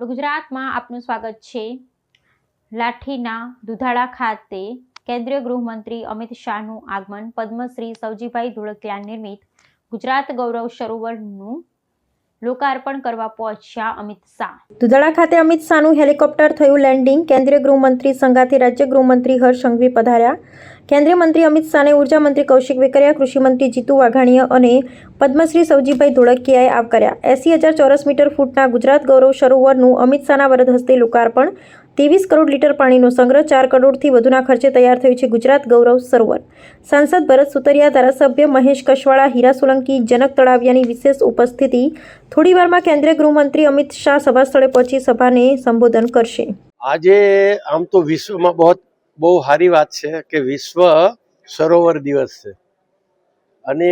આપણું ગુજરાતમાં આપનું સ્વાગત છે। લાઠીના દુધાળા ખાતે કેન્દ્રીય ગૃહમંત્રી અમિત શાહનું આગમન, પદ્મશ્રી સવજીભાઈ ધોળકિયા નિર્મિત ગુજરાત ગૌરવ સરોવરનું લોકાર્પણ કરવા પહોંચ્યા અમિત શાહ। દુધાળા ખાતે અમિત શાહનું હેલિકોપ્ટર થયું લેન્ડિંગ। કેન્દ્રીય ગૃહમંત્રી સંગાથે રાજ્ય ગૃહમંત્રી હર્ષ સંઘવી પધાર્યા। કેન્દ્રીય મંત્રી અમિત શાહને ઉર્જા મંત્રી કૌશિક વેકરિયા, કૃષિ મંત્રી જીતુ વાઘાણીએ અને પદ્મશ્રી સવજીભાઈ ધોળકિયાએ આવકાર્યા। 80,000 ચોરસ મીટર ફૂટના ગુજરાત ગૌરવ સરોવરનું અમિત શાહના વરદ હસ્તે લોકાર્પણ। 23 કરોડ લીટર પાણીનો સંગ્રહ, 4 કરોડથી વધુના ખર્ચે તૈયાર થયું છે ગુજરાત ગૌરવ સરોવર। સાંસદ ભરત સુતરિયા, ધારાસભ્ય મહેશ કશવાળા, હીરા સોલંકી, જનક તળાવિયાની વિશેષ ઉપસ્થિતિ। થોડીવારમાં કેન્દ્રીય ગૃહમંત્રી અમિત શાહ સભા સ્થળે પહોંચી સભાને સંબોધન કરશે। આજે આમ તો વિશ્વમાં બહુ સારી વાત છે કે વિશ્વ સરોવર દિવસ છે અને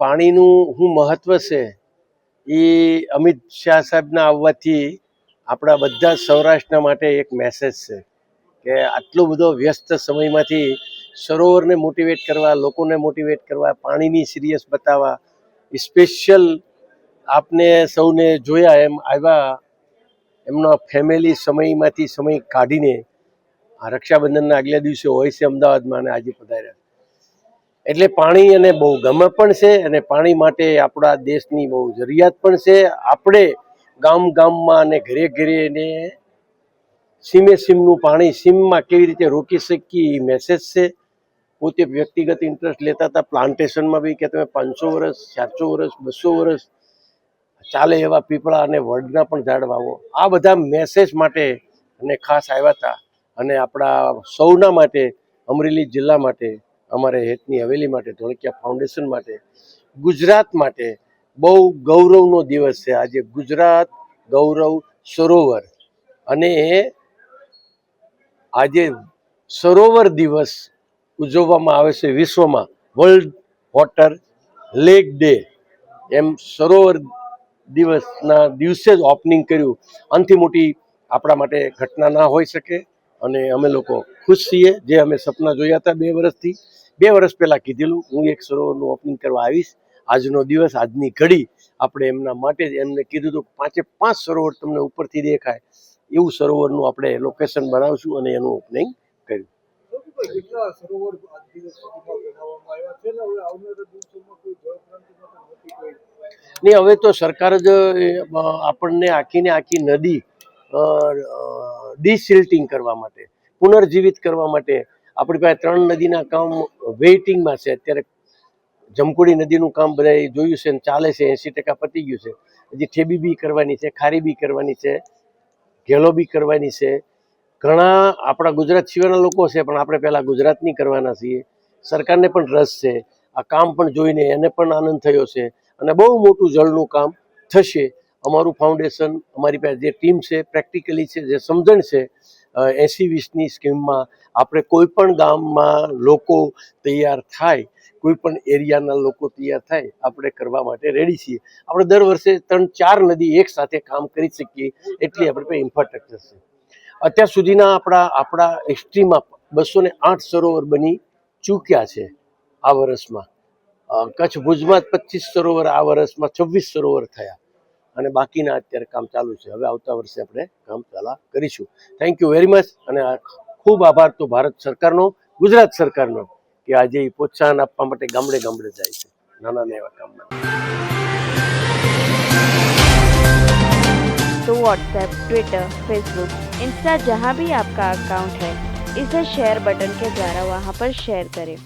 પાણીનું શું મહત્વ છે એ અમિત શાહ સાહેબના આવવાથી આપણા બધા સૌરાષ્ટ્રના માટે એક મેસેજ છે કે આટલો બધો વ્યસ્ત સમયમાંથી સરોવરને મોટિવેટ કરવા, લોકોને મોટિવેટ કરવા, પાણીની સિરિયસ બતાવવા, સ્પેશિયલ આપને સૌને જોયા એમ આવ્યા, એમનો ફેમિલી સમયમાંથી સમય કાઢીને આ રક્ષાબંધનના આગલા દિવસે હોય છે અમદાવાદમાં અને આજે પધાર્યા। એટલે પાણી એને બહુ ગમે પણ છે અને પાણી માટે આપણા દેશની બહુ જરૂરિયાત પણ છે। આપણે ગામ ગામમાં અને ઘરે ઘરે ને સીમે સીમનું પાણી સીમમાં કેવી રીતે રોકી શકીએ એ મેસેજ છે। પોતે વ્યક્તિગત ઇન્ટરેસ્ટ લેતા હતા પ્લાન્ટેશનમાં બી કે તમે 500 વર્ષ, 400 વર્ષ, 200 વર્ષ ચાલે એવા પીપળા અને વડના પણ ઝાડ વાવો। આ બધા મેસેજ માટે અને ખાસ આવ્યા હતા અને આપણા સૌના માટે, અમરેલી જિલ્લા માટે, અમારે હેતની હવેલી માટે, ધોળકિયા ફાઉન્ડેશન માટે, ગુજરાત માટે બહુ ગૌરવનો દિવસ છે આજે ગુજરાત ગૌરવ સરોવર। અને આજે સરોવર દિવસ ઉજવવામાં આવે છે વિશ્વમાં, વર્લ્ડ વોટર લેક ડે એમ સરોવર દિવસના દિવસે જ ઓપનિંગ કર્યું। આનાથી મોટી આપણા માટે ઘટના ના હોઈ શકે અને અમે લોકો ખુશ છીએ। જે અમે સપના જોયા હતા 2 વર્ષથી, 2 વર્ષ પહેલાં કીધેલું હું એક સરોવરનું ઓપનિંગ કરવા આવીશ। આજનો દિવસ, આજની ઘડી આપણે એમના માટે જ એમને કીધું હતું 5 સરોવર તમને ઉપરથી દેખાય એવું સરોવરનું આપણે લોકેશન બનાવશું અને એનું ઓપનિંગ કર્યું। નહીં, હવે તો સરકાર જ આપણને આખીને આખી નદી ડિસિલ્ટિંગ કરવા માટે, પુનર્જીવિત કરવા માટે આપણી પાસે 3 નદીના કામ વેઇટિંગમાં છે। અત્યારે જમકુડી નદીનું કામ બધાએ જોયું છે અને ચાલે છે, 80% પતી ગયું છે। હજી ઠેબી બી કરવાની છે, ખારી બી કરવાની છે, ઘેલો બી કરવાની છે। ઘણા આપણા ગુજરાત સિવાયના લોકો છે પણ આપણે પહેલાં ગુજરાતની કરવાના છીએ। સરકારને પણ રસ છે, આ કામ પણ જોઈને એને પણ આનંદ થયો છે અને બહુ મોટું જળનું કામ થશે। અમારું ફાઉન્ડેશન, અમારી પાસે જે ટીમ છે, પ્રેક્ટિકલી છે, જે સમજણ છે, 80-20ની સ્કીમમાં આપણે કોઈ પણ ગામમાં લોકો તૈયાર થાય, કોઈ પણ એરિયાના લોકો તૈયાર થાય, આપણે કરવા માટે રેડી છીએ। આપણે દર વર્ષે 3-4 નદી એક સાથે કામ કરી શકીએ એટલી આપણી પાસે ઇન્ફ્રાસ્ટ્રક્ચર છે। અત્યાર સુધીના આપણા હિસ્ટ્રીમાં 208 સરોવર બની ચૂક્યા છે આ વર્ષમાં। કચ્છ ભુજમાં 25 સરોવર, આ વર્ષમાં 26 સરોવર થયા અને બાકીના અત્યારે કામ ચાલુ છે। હવે આવતા વર્ષે આપણે કામ ચાલુ કરીશું। થેન્ક યુ વેરી મચ અને ખૂબ આભાર તો ભારત સરકારનો, ગુજરાત સરકારનો કે આજે એ પ્રોત્સાહન આપવા માટે ગામડે ગામડે જાય છે નાના એવા કામમાં। तो व्हाट्सएप, ट्विटर, फेसबुक, इंस्टा जहाँ भी आपका अकाउंट है, इसे शेयर बटन के द्वारा वहाँ पर शेयर करें।